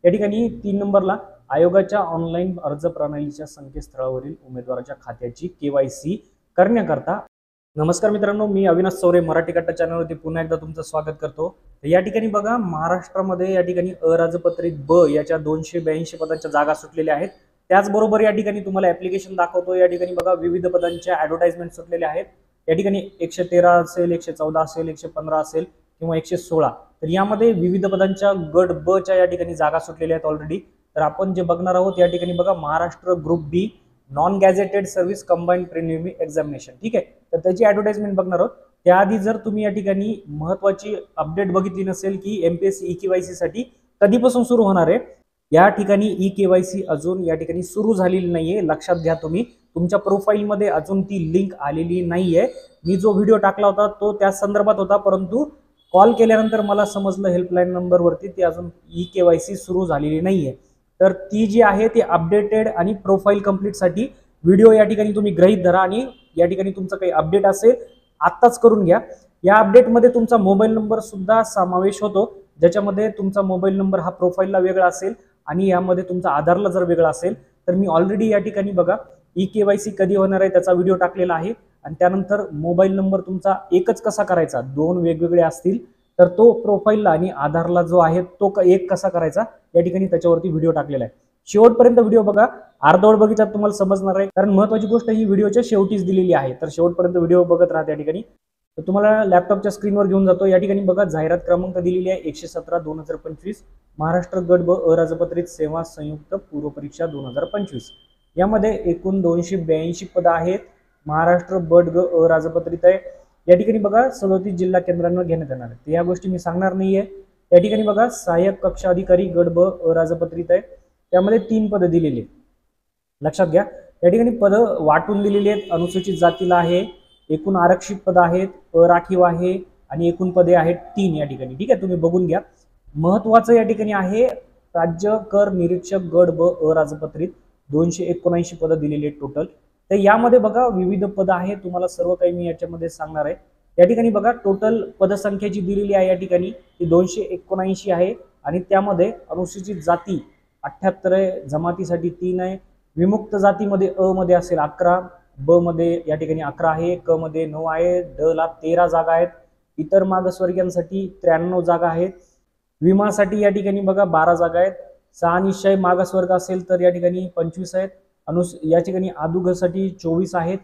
या ठिकाणी 3 नंबरला आयोगाच्या ऑनलाईन अर्ज प्रणालीच्या संकेतस्थळावरील उमेदवाराच्या खात्याची केवायसी करण्याकरता. नमस्कार मित्रांनो, मी अविनाश चौरे मराठी कट्टा चॅनलवरती पुन्हा एकदा तुमचं स्वागत करतो. या ठिकाणी बघा, महाराष्ट्रामध्ये या ठिकाणी अराजपत्रित ब याच्या 282 पदांच्या जागा सुटलेल्या आहेत. त्याचबरोबर या ठिकाणी तुम्हाला ऍप्लिकेशन दाखवतो. या ठिकाणी बघा विविध पदांच्या ऍडव्हर्टाइजमेंट सुटलेल्या आहेत. या ठिकाणी 113 असेल, 114 असेल, 115 असेल किंवा 116. तर यामध्ये विविध पदांच्या गट ब च्या या ठिकाणी जागा सुटलेल्या आहेत ऑलरेडी. तर आपण जे बघणार आहोत या ठिकाणी बघा, Maharashtra group B non gazetted service combined preliminary examination. ठीक आहे, तर त्याची ऍडव्हर्टाइजमेंट बघणार आहोत. त्याआधी जर तुम्ही या ठिकाणी महत्वाची अपडेट बघितली नसेल की एमपीएससी ई-केवायसी साठी कधीपासून सुरू होणार आहे, या ठिकाणी ई-केवायसी अजून या ठिकाणी सुरू झालेली नाहीये. लक्षात घ्या, तुम्ही तुमच्या प्रोफाईल मध्ये अजून ती लिंक आलेली नाहीये. मी जो व्हिडिओ टाकला होता तो त्या संदर्भात होता, परंतु कॉल केल्यानंतर मला समजलं हेल्पलाईन नंबरवरती ती अजून ई-केवायसी सुरू झालेली नाहीये. तर ती जी आहे ती अपडेटेड आणि प्रोफाईल कंप्लीट साठी व्हिडिओ या ठिकाणी तुम्ही गृहीत धरा आणि या ठिकाणी तुमचं काही अपडेट असेल आत्ताच करून घ्या. या अपडेटमध्ये तुमचा मोबाईल नंबर सुद्धा समावेश होतो, ज्याच्यामध्ये तुमचा मोबाईल नंबर हा प्रोफाईलला वेगळा असेल आणि यामध्ये तुमचा आधारला जर वेगळा असेल. तर मी ऑलरेडी या ठिकाणी बघा ई-केवायसी कधी होणार आहे त्याचा व्हिडिओ टाकलेला आहे. आणि त्यानंतर मोबाईल नंबर तुमचा एकच कसा करायचा, 2 वेगवेगळे असतील तर तो प्रोफाईलला आणि आधारला जो आहे तो एक कसा करायचा या ठिकाणी त्याच्यावरती व्हिडिओ टाकलेला आहे. शेवटपर्यंत व्हिडिओ बघा, अर्धवट बघितल्यावर तुम्हाला समजणार आहे, कारण महत्वाची गोष्ट ही व्हिडिओच्या शेवटीच दिलेली आहे. तर शेवटपर्यंत व्हिडिओ बघत राहा. त्या ठिकाणी तर तुम्हाला लॅपटॉपच्या स्क्रीनवर घेऊन जातो. या ठिकाणी बघा जाहिरात क्रमांक दिलेली आहे 117/2025 महाराष्ट्र गट ब अराजपत्रित सेवा संयुक्त पूर्व परीक्षा 2025. यामध्ये एकूण 282 पदं आहेत. महाराष्ट्र बट ग अराजपत्रित आहे. या ठिकाणी बघा 37 जिल्हा केंद्रांवर घेण्यात येणार आहे. या गोष्टी मी सांगणार नाहीये. या ठिकाणी बघा सहाय्यक कक्ष अधिकारी गट ब अराजपत्रित आहे. त्यामध्ये 3 पदं दिलेली आहेत. लक्षात घ्या, या ठिकाणी पदं वाटून दिलेली आहेत. अनुसूचित जातीला आहे, एकूण आरक्षित पदं आहेत, अराखीव आहे आणि एकूण पदे आहेत 3 या ठिकाणी. ठीक आहे, तुम्ही बघून घ्या. महत्वाचं या ठिकाणी आहे राज्य कर निरीक्षक गट ब अराजपत्रित 279 पदं दिलेली आहेत टोटल. तर यामध्ये बघा विविध पदं आहेत. तुम्हाला सर्व काही मी याच्यामध्ये सांगणार आहे. या ठिकाणी बघा टोटल पदसंख्या जी दिलेली आहे या ठिकाणी ती 279 आहे आणि त्यामध्ये अनुसूचित जाती 78 आहे, जमातीसाठी 3 आहे, विमुक्त जातीमध्ये अ मध्ये असेल 11, ब मध्ये या ठिकाणी 11 आहे, क मध्ये 9 आहे, ड ला 13 जागा आहेत, इतर मागासवर्गीयांसाठी 93 जागा आहेत, विमासाठी या ठिकाणी बघा 12 जागा आहेत, सहानिश्चय मागासवर्ग असेल तर या ठिकाणी 25 आहेत, या ठिकाणी आदुगसाठी 24 आहेत.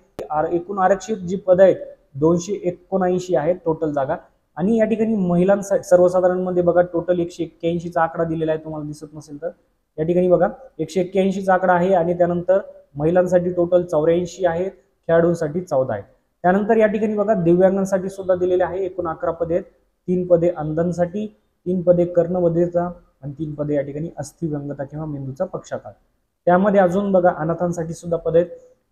एकूण आरक्षित जी पदं आहेत 279 आहेत टोटल जागा. आणि या ठिकाणी महिलांसाठी सर्वसाधारण मध्ये बघा टोटल 181 चा आकडा दिलेला आहे. तुम्हाला दिसत नसेल तर या ठिकाणी बघा 181 चा आकडा आहे आणि त्यानंतर महिलांसाठी टोटल 84 आहे, खेळाडूंसाठी 14 आहेत. त्यानंतर या ठिकाणी बघा दिव्यांगांसाठी सुद्धा दिलेले आहे. एकूण 11 पदे आहेत. 3 पदे अंधांसाठी, 3 पदे कर्णबधिरता आणि 3 पदे या ठिकाणी अस्थिव्यंगता किंवा मेंदूचा पक्षाघात. त्यामध्ये अजून बघा अनाथांसाठी सुद्धा पद आहेत.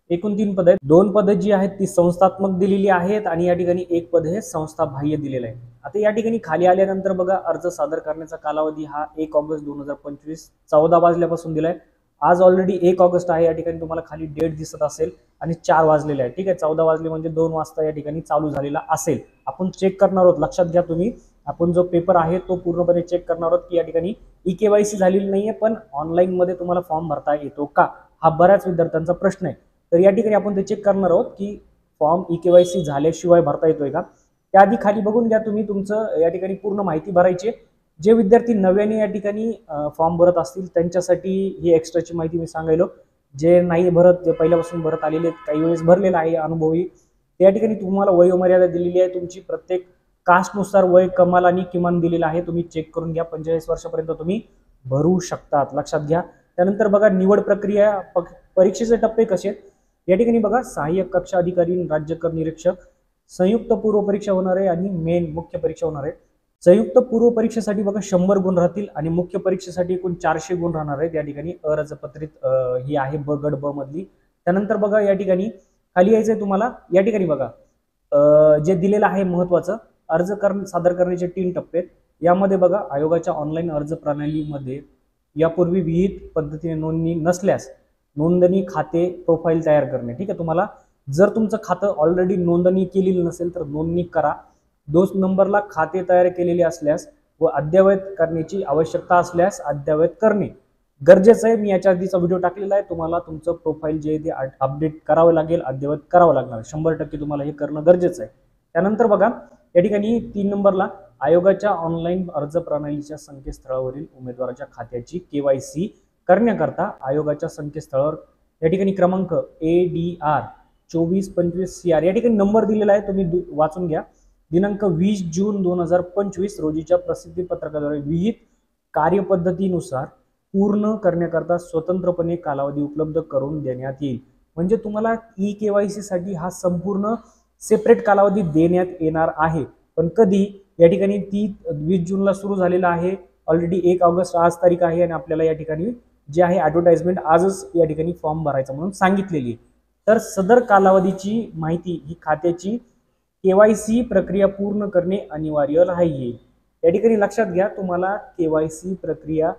एकूण 3 पद आहेत. 2 पदं जी आहेत ती संस्थात्मक दिलेली आहेत आणि या ठिकाणी 1 पद हे संस्था बाह्य दिलेलं आहे. आता या ठिकाणी खाली आल्यानंतर बघा अर्ज सादर करण्याचा कालावधी हा 1 ऑगस्ट 2025 14 वाजल्यापासून दिलाय. आज ऑलरेडी 1 ऑगस्ट आहे. या ठिकाणी तुम्हाला खाली डेट दिसत असेल आणि 4 वाजलेले आहे. ठीक आहे, 14 वाजले म्हणजे 2 वाजता या ठिकाणी चालू झालेला असेल. आपण चेक करणार आहोत. लक्षात घ्या तुम्ही, आपण जो पेपर आहे तो पूर्णपणे चेक करणार आहोत की या ठिकाणी ई-केवायसी झालेली नाहीये, पण ऑनलाईन मध्ये तुम्हाला फॉर्म भरता येतो का, हा बऱ्याच विद्यार्थ्यांचा प्रश्न आहे. तर या ठिकाणी आपण ते चेक करणार आहोत की फॉर्म ई-केवायसी झाल्याशिवाय भरता येतोय का. त्याआधी खाली बघून घ्या तुम्ही, तुमचं या ठिकाणी पूर्ण माहिती भरायची. जे विद्यार्थी नव्याने या ठिकाणी फॉर्म भरत असतील त्यांच्यासाठी ही एक्स्ट्राची माहिती मी सांगायलो. जे नाही भरत, जे पहिल्यापासून भरत आलेले काही वेळेस भरलेला आहे अनुभवी, त्या ठिकाणी तुम्हाला वयोमर्यादा दिलेली आहे. तुमची प्रत्येक कास्टनुसार वय कमाल आणि किमान दिलेलं आहे. तुम्ही चेक करून घ्या. 45 वर्षापर्यंत तुम्ही भरू शकतात. लक्षात घ्या. त्यानंतर बघा निवड प्रक्रिया, परीक्षेचे टप्पे कसे आहेत. या ठिकाणी बघा सहाय्यक कक्ष अधिकारी, राज्य कर निरीक्षक, संयुक्त पूर्व परीक्षा होणार आहे आणि मेन मुख्य परीक्षा होणार आहे. संयुक्त पूर्व परीक्षेसाठी बघा 100 गुण राहतील आणि मुख्य परीक्षेसाठी एकूण 400 गुण राहणार आहेत. या ठिकाणी अराजपत्रित ही आहे ब गट ब मधली. त्यानंतर बघा या ठिकाणी खाली यायचंय तुम्हाला. या ठिकाणी बघा जे दिलेलं आहे महत्वाचं, अर्ज सादर करण्याचे 3 टप्पे आहेत. यामध्ये बघा आयोगाच्या ऑनलाईन अर्ज प्रणालीमध्ये यापूर्वी विहित पद्धतीने नोंदणी नसल्यास नोंदणी खाते प्रोफाईल तयार करणे. ठीक आहे, तुम्हाला जर तुमचं खातं ऑलरेडी नोंदणी केलेली नसेल तर नोंदणी करा. 2 नंबरला खाते तयार केलेले असल्यास व अद्ययावत करण्याची आवश्यकता असल्यास अद्ययावत करणे गरजेचं आहे। मी याच्या आधीचा व्हिडिओ टाकलेला आहे, तुम्हाला तुमचं प्रोफाईल जे आहे ते अपडेट करावं लागेल, अद्ययावत करावं लागणार, 100% तुम्हाला हे करणं गरजेचं आहे। त्यानंतर बघा या ठिकाणी 3 नंबरला आयोगाच्या ऑनलाईन अर्ज प्रणालीच्या संकेतस्थळावरील उमेदवाराच्या खात्याची केवायसी करण्याकरता आयोगाच्या संकेतस्थळावर या ठिकाणी क्रमांक ADR 2425CR या ठिकाणी नंबर दिलेला आहे, तुम्ही वाचून घ्या। दिनांक 20 जून 2025 रोजीच्या प्रसिद्धी पत्रकाद्वारे विहित कार्यपद्धतीनुसार पूर्ण करण्याकरता स्वतंत्रपणे कालावधी उपलब्ध करून देण्यात येईल। म्हणजे तुम्हाला केवायसी साठी हा संपूर्ण सेपरेट कालावधी देण्यात येणार आहे। पण कधी या ठिकाणी ती 20 जूनला सुरू झालेला आहे, ऑलरेडी 1 ऑगस्ट आज तारीख आहे आणि आपल्याला या ठिकाणी जे आहे ॲडव्हर्टाइजमेंट आजच या ठिकाणी फॉर्म भरायचा म्हणून सांगितलेली आहे। तर सदर कालावधीची माहिती ही खात्याची केवायसी प्रक्रिया पूर्ण करणे अनिवार्य आहे। या ठिकाणी लक्षात घ्या, तुम्हाला केवायसी प्रक्रिया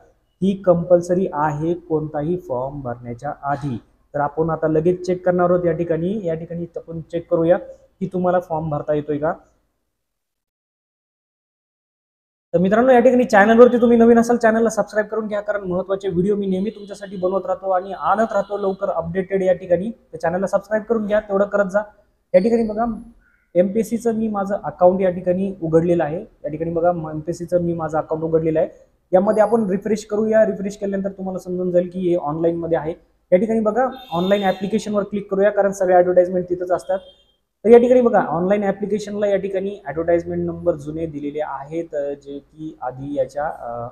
ही कंपल्सरी आहे कोणताही फॉर्म भरण्याच्या आधी। तर आपण आता लगेच चेक करणार आहोत या ठिकाणी आपण चेक करूया की तुम्हाला फॉर्म भरता येतोय का। तर मित्रांनो या ठिकाणी चॅनलवरती तुम्ही नवीन असाल चॅनलला सबस्क्राईब करून घ्या, कारण महत्त्वाचे व्हिडिओ मी नेहमी तुमच्यासाठी बनवत राहतो आणि आणत राहतो लवकर अपडेटेड। या ठिकाणी तर चॅनलला सबस्क्राईब करून घ्या, तेवढं करत जा। या ठिकाणी बघा MPSCचं मी माझं अकाउंट या ठिकाणी उघडलेलं आहे। या ठिकाणी बघा MPSCचं मी माझं अकाउंट उघडलेलं आहे। यामध्ये आपण रिफ्रेश करूया, रिफ्रेश केल्यानंतर तुम्हाला समजून जाईल की हे ऑनलाईन मध्ये आहे। या ठिकाणी बघा ऑनलाईन ऍप्लिकेशनवर क्लिक करूया, कारण सगळे ॲडव्हर्टाइजमेंट तिथंच असतात। तर या ठिकाणी बघा ऑनलाईन ऍप्लिकेशनला या ठिकाणी ॲडव्हर्टाइजमेंट नंबर जुने दिलेले आहेत, जे की आधी याच्या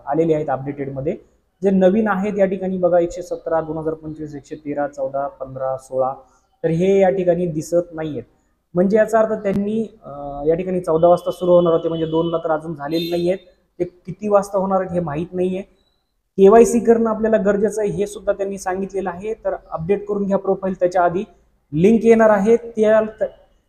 आलेले आहेत अपडेटेड मध्ये। जे नवीन आहेत या ठिकाणी बघा 117 2025 113 14 15 16 तर हे या ठिकाणी दिसत नाहीयेत। म्हणजे याचा अर्थ त्यांनी या ठिकाणी 14 वाजता सुरू होणार होते, म्हणजे 2ला तर अजून झालेले नाहीयेत, ते किती वाजता होणार आहेत हे माहीत नाहीये। केवायसी करणं आपल्याला गरजेचं आहे हे सुद्धा त्यांनी सांगितलेलं आहे। तर अपडेट करून घ्या प्रोफाईल, त्याच्या आधी लिंक येणार आहे, त्या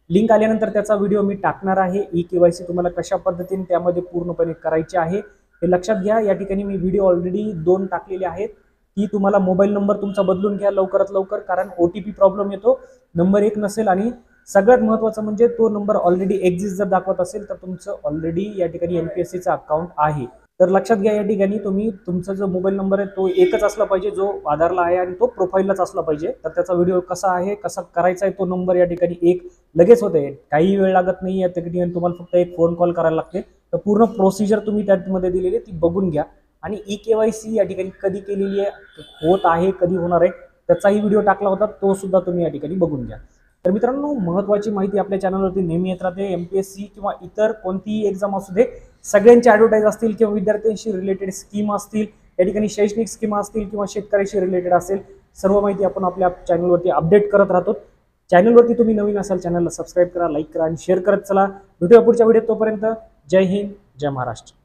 लिंक आल्यानंतर त्याचा व्हिडिओ मी टाकणार आहे। केवायसी तुम्हाला कशा पद्धतीने त्यामध्ये पूर्णपणे करायचे आहे हे लक्षात घ्या। या ठिकाणी मी व्हिडिओ ऑलरेडी 2 टाकलेले आहेत, की तुम्हाला मोबाईल नंबर तुमचा बदलून घ्या लवकरात लवकर, कारण OTP प्रॉब्लेम येतो, नंबर 1 नसेल आणि सगळ्यात महत्त्वाचं म्हणजे तो नंबर ऑलरेडी एक्झिस्ट जर दाखवत असेल तर तुमचं ऑलरेडी या ठिकाणी MPSCचं अकाउंट आहे। तर लक्षात घ्या या ठिकाणी तुम्ही तुमचा जो मोबाईल नंबर आहे तो एकच असला पाहिजे, जो आधारला आहे आणि तो प्रोफाईललाच असला पाहिजे। तर त्याचा व्हिडिओ कसा आहे, कसा करायचा आहे तो नंबर या ठिकाणी एक लगेच होते, काही वेळ लागत नाही। या ठिकाणी तुम्हाला फक्त एक फोन कॉल करायला लागते। तर पूर्ण प्रोसिजर तुम्ही त्यामध्ये दिलेली ती बघून घ्या। आणि केवायसी या ठिकाणी कधी केलेली आहे, होत आहे, कधी होणार आहे त्याचाही व्हिडिओ टाकला होता, तो सुद्धा तुम्ही या ठिकाणी बघून घ्या। तर मित्रांनो महत्त्वाची माहिती आपल्या चॅनलवरती नेहमी येत राहते। MPSC किंवा इतर कोणतीही एक्झाम असू दे, सगळ्यांचे ॲडव्हर्टाइज असतील किंवा विद्यार्थ्यांशी रिलेटेड स्कीम असतील, या ठिकाणी शैक्षणिक स्कीम असतील किंवा शेतकऱ्याशी रिलेटेड असेल, सर्व माहिती आपण आपल्या चॅनलवरती अपडेट करत राहतो। चॅनलवरती तुम्ही नवीन असाल चॅनलला सबस्क्राईब करा, लाईक करा आणि शेअर करत चला। भेटूया पुढच्या व्हिडिओत, तोपर्यंत जय हिंद, जय महाराष्ट्र।